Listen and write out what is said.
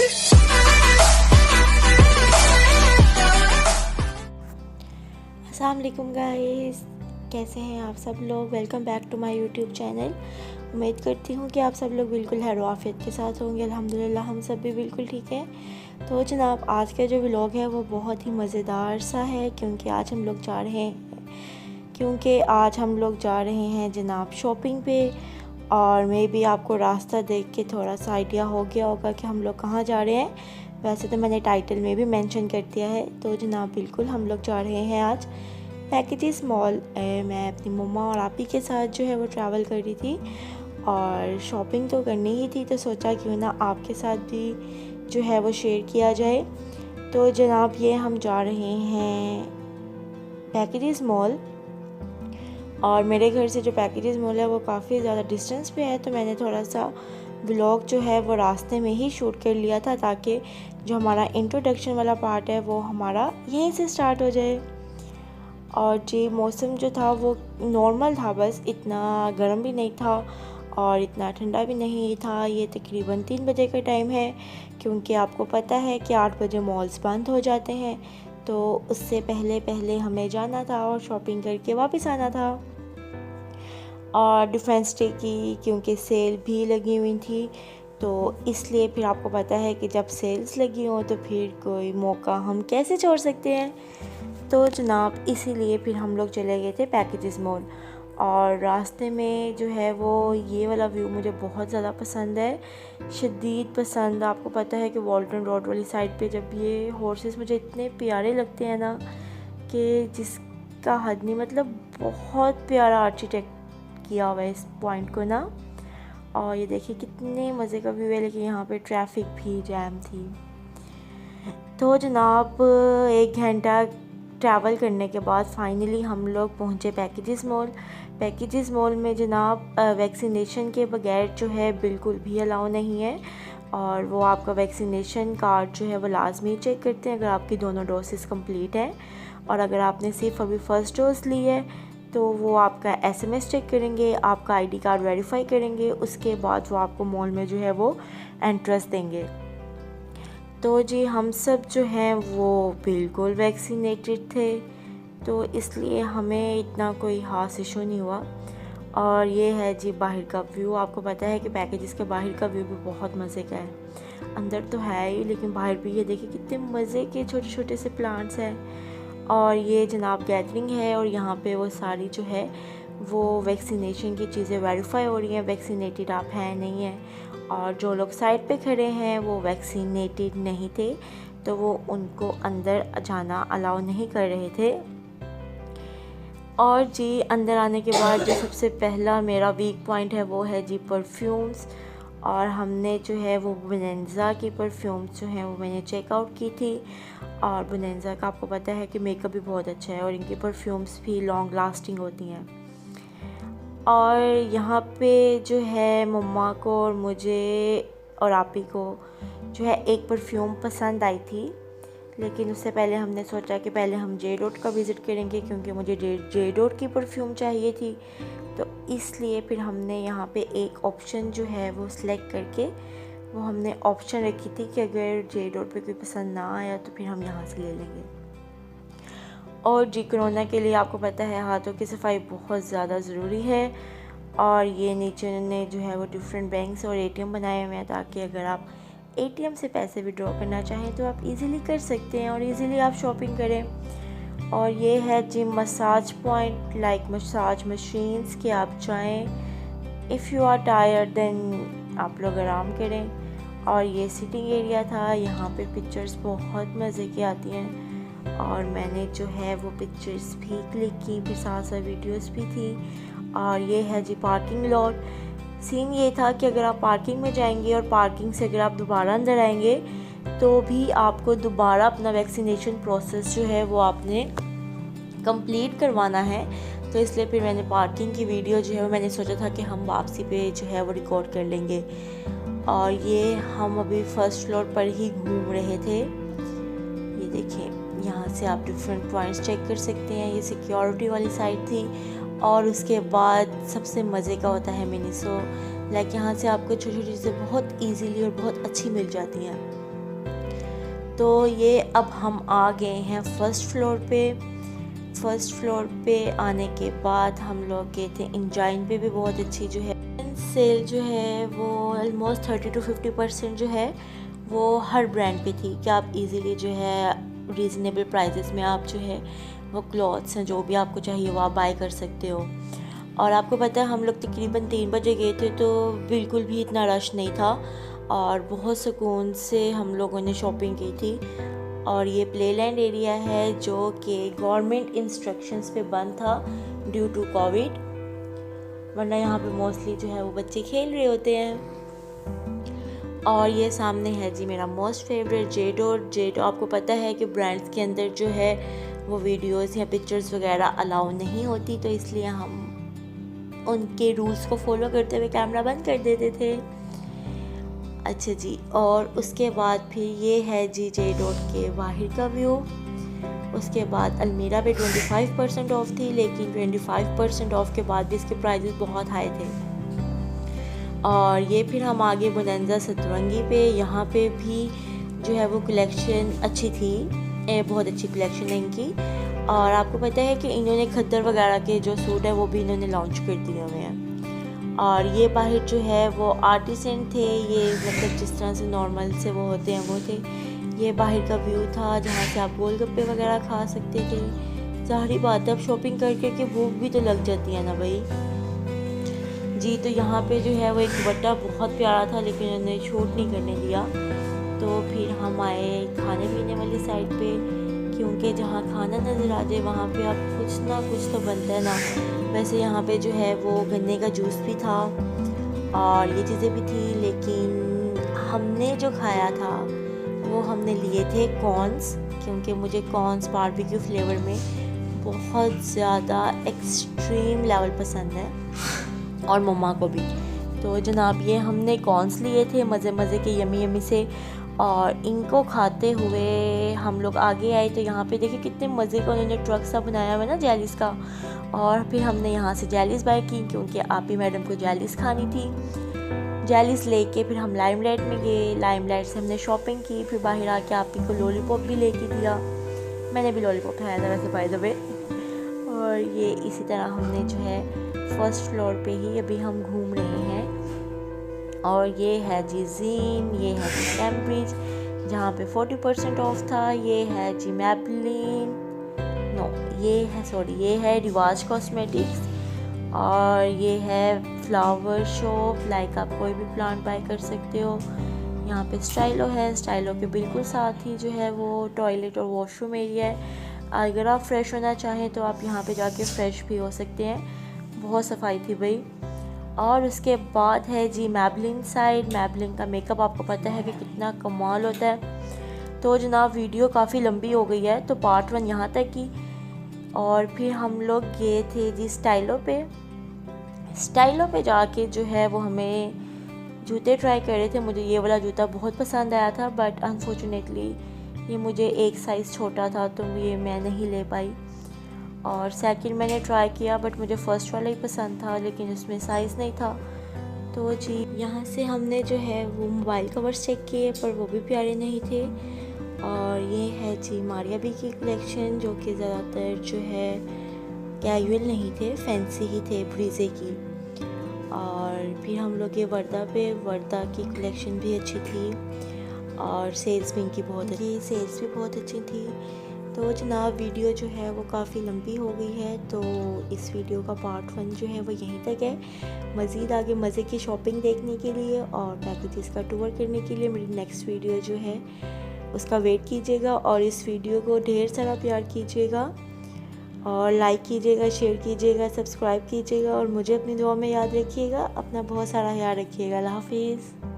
अस्सलाम वालेकुम गाइस, कैसे हैं आप सब लोग। Welcome back to my YouTube channel. उम्मीद करती हूँ कि आप सब लोग बिल्कुल खैर आफियत के साथ होंगे। अल्हम्दुलिल्लाह हम सब भी बिल्कुल ठीक है। तो जनाब, आज का जो व्लॉग है वो बहुत ही मज़ेदार सा है, क्योंकि आज हम लोग जा रहे हैं जनाब शॉपिंग पे। और मे भी आपको रास्ता देख के थोड़ा सा आइडिया हो गया होगा कि हम लोग कहाँ जा रहे हैं। वैसे तो मैंने टाइटल में भी मेंशन कर दिया है। तो जनाब बिल्कुल हम लोग जा रहे हैं आज पैकेजेस मॉल। मैं अपनी मम्मा और आपी के साथ जो है वो ट्रैवल कर रही थी और शॉपिंग तो करनी ही थी, तो सोचा क्यों ना आपके साथ भी जो है वो शेयर किया जाए। तो जनाब ये हम जा रहे हैं पैकेजेस मॉल, और मेरे घर से जो पैकेजेस मॉल है वो काफ़ी ज़्यादा डिस्टेंस पे है। तो मैंने थोड़ा सा व्लॉग जो है वो रास्ते में ही शूट कर लिया था, ताकि जो हमारा इंट्रोडक्शन वाला पार्ट है वो हमारा यहीं से स्टार्ट हो जाए। और जी मौसम जो था वो नॉर्मल था, बस इतना गर्म भी नहीं था और इतना ठंडा भी नहीं था। ये तकरीबन 3 बजे का टाइम है, क्योंकि आपको पता है कि 8 बजे मॉल्स बंद हो जाते हैं। तो उससे पहले हमें जाना था और शॉपिंग करके वापस आना था। और डिफेंस डे की क्योंकि सेल भी लगी हुई थी, तो इसलिए फिर आपको पता है कि जब सेल्स लगी हों तो फिर कोई मौका हम कैसे छोड़ सकते हैं। तो जनाब इसीलिए फिर हम लोग चले गए थे पैकेजेस मॉल। और रास्ते में जो है वो ये वाला व्यू मुझे बहुत ज़्यादा पसंद है, शदीद पसंद। आपको पता है कि वॉल्टन रोड वाली साइड पे जब ये हॉर्सेस मुझे इतने प्यारे लगते हैं ना कि जिसका हद नहीं। मतलब बहुत प्यारा आर्किटेक्ट किया हुआ है इस पॉइंट को ना। और ये देखिए कितने मज़े का व्यू है, लेकिन यहाँ पे ट्रैफिक भी जैम थी। तो जनाब 1 घंटा ट्रैवल करने के बाद फाइनली हम लोग पहुँचे पैकेजेस मॉल। पैकेजेस मॉल में जनाब वैक्सीनेशन के बगैर जो है बिल्कुल भी अलाउ नहीं है, और वो आपका वैक्सीनेशन कार्ड जो है वो लाजमी चेक करते हैं अगर आपकी दोनों डोसेस कंप्लीट हैं। और अगर आपने सिर्फ अभी फ़र्स्ट डोज ली है तो वो आपका SMS चेक करेंगे, आपका ID कार्ड वेरीफाई करेंगे, उसके बाद वो आपको मॉल में जो है वो एंट्रेंस देंगे। तो जी हम सब जो हैं वो बिल्कुल वैक्सीनेटेड थे, तो इसलिए हमें इतना कोई खास इशू नहीं हुआ। और ये है जी बाहर का व्यू। आपको पता है कि पैकेजेस के बाहर का व्यू भी बहुत मज़े का है। अंदर तो है ही, लेकिन बाहर भी ये देखिए कितने मज़े के छोटे छोटे से प्लांट्स हैं। और ये जनाब गैदरिंग है, और यहाँ पे वो सारी जो है वो वैक्सीनेशन की चीज़ें वेरीफाई हो रही हैं, वैक्सीनेटेड आप हैं नहीं हैं। और जो लोग साइड पे खड़े हैं वो वैक्सीनेटेड नहीं थे, तो वो उनको अंदर जाना अलाउ नहीं कर रहे थे। और जी अंदर आने के बाद जो सबसे पहला मेरा वीक पॉइंट है वो है जी परफ्यूम्स। और हमने जो है वो बोनेंजा की परफ्यूम्स जो हैं वो मैंने चेकआउट की थी। और बोनेंजा का आपको पता है कि मेकअप भी बहुत अच्छा है, और इनकी परफ्यूम्स भी लॉन्ग लास्टिंग होती हैं। और यहाँ पे जो है मम्मा को और मुझे और आपी को जो है एक परफ्यूम पसंद आई थी, लेकिन उससे पहले हमने सोचा कि पहले हम जे डॉट का विज़िट करेंगे, क्योंकि मुझे जे डॉट की परफ्यूम चाहिए थी। तो इसलिए फिर हमने यहाँ पे एक ऑप्शन जो है वो सिलेक्ट करके वो हमने ऑप्शन रखी थी कि अगर जे डॉट पे कोई पसंद ना आया तो फिर हम यहाँ से ले लेंगे। और जी कोरोना के लिए आपको पता है हाथों की सफाई बहुत ज़्यादा ज़रूरी है। और ये नीचे ने जो है वो डिफरेंट बैंक्स और ATM बनाए हुए हैं, ताकि अगर आप ATM से पैसे विड्रॉ करना चाहें तो आप इजीली कर सकते हैं और इजीली आप शॉपिंग करें। और ये है जी massage point, like massage machines कि आप जाएं, if you are tired then आप लोग आराम करें। और ये सिटिंग एरिया था, यहाँ पे पिक्चर्स बहुत मज़े की आती हैं, और मैंने जो है वो पिक्चर्स भी क्लिक की, फिर साथ साथ वीडियोस भी थी। और ये है जी पार्किंग लॉट। सीन ये था कि अगर आप पार्किंग में जाएंगे और पार्किंग से अगर आप दोबारा अंदर आएंगे तो भी आपको दोबारा अपना वैक्सीनेशन प्रोसेस जो है वो आपने कंप्लीट करवाना है। तो इसलिए फिर मैंने पार्किंग की वीडियो जो है वो मैंने सोचा था कि हम वापसी पे जो है वो रिकॉर्ड कर लेंगे। और ये हम अभी फर्स्ट फ्लोर पर ही घूम रहे थे। ये देखिए यहाँ से आप डिफरेंट पॉइंट्स चेक कर सकते हैं। ये सिक्योरिटी वाली साइड थी। और उसके बाद सबसे मज़े का होता है मिनीसो, लाइक यहाँ से आपको छोटी छोटी चीज़ें बहुत इजीली और बहुत अच्छी मिल जाती हैं। तो ये अब हम आ गए हैं फर्स्ट फ्लोर पे। फर्स्ट फ्लोर पे आने के बाद हम लोग गए थे इंजाइन पे भी बहुत अच्छी जो है सेल जो है वो ऑलमोस्ट 30 to 50% जो है वो हर ब्रांड पे थी कि आप इजीली जो है रीज़नेबल प्राइसेस में आप जो है वो क्लॉथ्स हैं जो भी आपको चाहिए वो आप बाय कर सकते हो। और आपको पता है हम लोग तकरीबन 3 बजे गए थे तो बिल्कुल भी इतना रश नहीं था और बहुत सुकून से हम लोगों ने शॉपिंग की थी। और ये प्लेलैंड एरिया है जो कि गवर्नमेंट इंस्ट्रक्शंस पे बंद था ड्यू टू कोविड, वरना यहाँ पे मोस्टली जो है वो बच्चे खेल रहे होते हैं। और ये सामने है जी मेरा मोस्ट फेवरेट जेडो। आपको पता है कि ब्रांड्स के अंदर जो है वो वीडियोस या पिक्चर्स वगैरह अलाउ नहीं होती, तो इसलिए हम उनके रूल्स को फॉलो करते हुए कैमरा बंद कर देते थे। अच्छा जी, और उसके बाद फिर ये है जी जेडो के बाहर का व्यू। उसके बाद अलमीरा पे 25% ऑफ थी, लेकिन 25% ऑफ के बाद भी इसके प्राइसेस बहुत हाई थे। और ये फिर हम आगे बोनांजा सतरंगी पे, यहाँ पे भी जो है वो कलेक्शन अच्छी थी, बहुत अच्छी कलेक्शन है इनकी। और आपको पता है कि इन्होंने खद्दर वगैरह के जो सूट है वो भी इन्होंने लॉन्च कर दिए हुए हैं। और ये बाहर जो है वो आर्टिसन थे, ये मतलब जिस तरह से नॉर्मल से वो होते हैं वो थे। ये बाहर का व्यू था जहाँ से आप गोलगप्पे वगैरह खा सकते थे। ज़ाहिर बात है अब शॉपिंग करके भूख भी तो लग जाती है ना भाई जी। तो यहाँ पे जो है वो एक दुपट्टा बहुत प्यारा था लेकिन उन्होंने शूट नहीं करने दिया, तो फिर हम आए खाने पीने वाली साइड पे, क्योंकि जहाँ खाना नज़र आ जाए वहाँ पे आप कुछ ना कुछ तो बनता है ना। वैसे यहाँ पे जो है वो गन्ने का जूस भी था और ये चीज़ें भी थी, लेकिन हमने जो खाया था वो हमने लिए थे कॉर्न्स, क्योंकि मुझे कॉर्न्स बारबेक्यू फ्लेवर में बहुत ज़्यादा एक्सट्रीम लेवल पसंद है और मम्मा को भी। तो जनाब ये हमने कॉर्न्स लिए थे मज़े मज़े के यमी यमी से, और इनको खाते हुए हम लोग आगे आए तो यहाँ पे देखिए कितने मज़े का उन्होंने ट्रक सा बनाया हुआ है ना जेलिस का। और फिर हमने यहाँ से जेलिस बाय की क्योंकि आप ही मैडम को जेलिस खानी थी। जेलिस लेके फिर हम लाइमलाइट में गए, लाइमलाइट से हमने शॉपिंग की, फिर बाहर आके आप ही को लॉलीपॉप भी लेके दिया। मैंने भी लॉलीपॉप खाया था वैसे बाय द वे। और ये इसी तरह हमने जो है फर्स्ट फ्लोर पे ही अभी हम घूम रहे हैं। और ये है जी जीन, ये है जी कैम्ब्रिज जहाँ पे 40% ऑफ था। ये है जी मैबलिन, नो ये है रिवाज कॉस्मेटिक्स। और ये है फ्लावर शॉप, लाइक आप कोई भी प्लांट बाय कर सकते हो। यहाँ पे स्टाइलो है, स्टाइलो के बिल्कुल साथ ही जो है वो टॉयलेट और वॉशरूम एरिया है। अगर आप फ्रेश होना चाहें तो आप यहाँ पे जाके फ्रेश भी हो सकते हैं, बहुत सफाई थी भाई। और उसके बाद है जी मैबलिन साइड। मैबलिन का मेकअप आपको पता है कि कितना कमाल होता है। तो जनाब वीडियो काफ़ी लंबी हो गई है तो पार्ट 1 यहाँ तक की। और फिर हम लोग गए थे जी स्टाइलो पे जाके जो है वो हमें जूते ट्राई कर रहे थे। मुझे ये वाला जूता बहुत पसंद आया था, बट अनफॉर्चुनेटली ये मुझे एक साइज़ छोटा था तो ये मैं नहीं ले पाई। और सेकंड मैंने ट्राई किया बट मुझे फ़र्स्ट वाला ही पसंद था, लेकिन उसमें साइज़ नहीं था। तो जी यहाँ से हमने जो है वो मोबाइल कवर्स चेक किए पर वो भी प्यारे नहीं थे। और ये है जी मारिया बी की कलेक्शन जो कि ज़्यादातर जो है कैजुअल नहीं थे, फैंसी ही थे, ब्रीजे की। और फिर हम लोग ये वर्दा की कलेक्शन भी अच्छी थी और सेल्स भी इनकी बहुत अच्छी, सेल्स भी बहुत अच्छी थी। तो जनाब वीडियो जो है वो काफ़ी लंबी हो गई है, तो इस वीडियो का पार्ट 1 जो है वो यहीं तक है। मज़ीद आगे मज़े की शॉपिंग देखने के लिए और पैकेजेस का टूर करने के लिए मेरी नेक्स्ट वीडियो जो है उसका वेट कीजिएगा। और इस वीडियो को ढेर सारा प्यार कीजिएगा और लाइक कीजिएगा, शेयर कीजिएगा, सब्सक्राइब कीजिएगा और मुझे अपनी दुआ में याद रखिएगा। अपना बहुत सारा ख्याल रखिएगा। अल्लाह हाफिज़।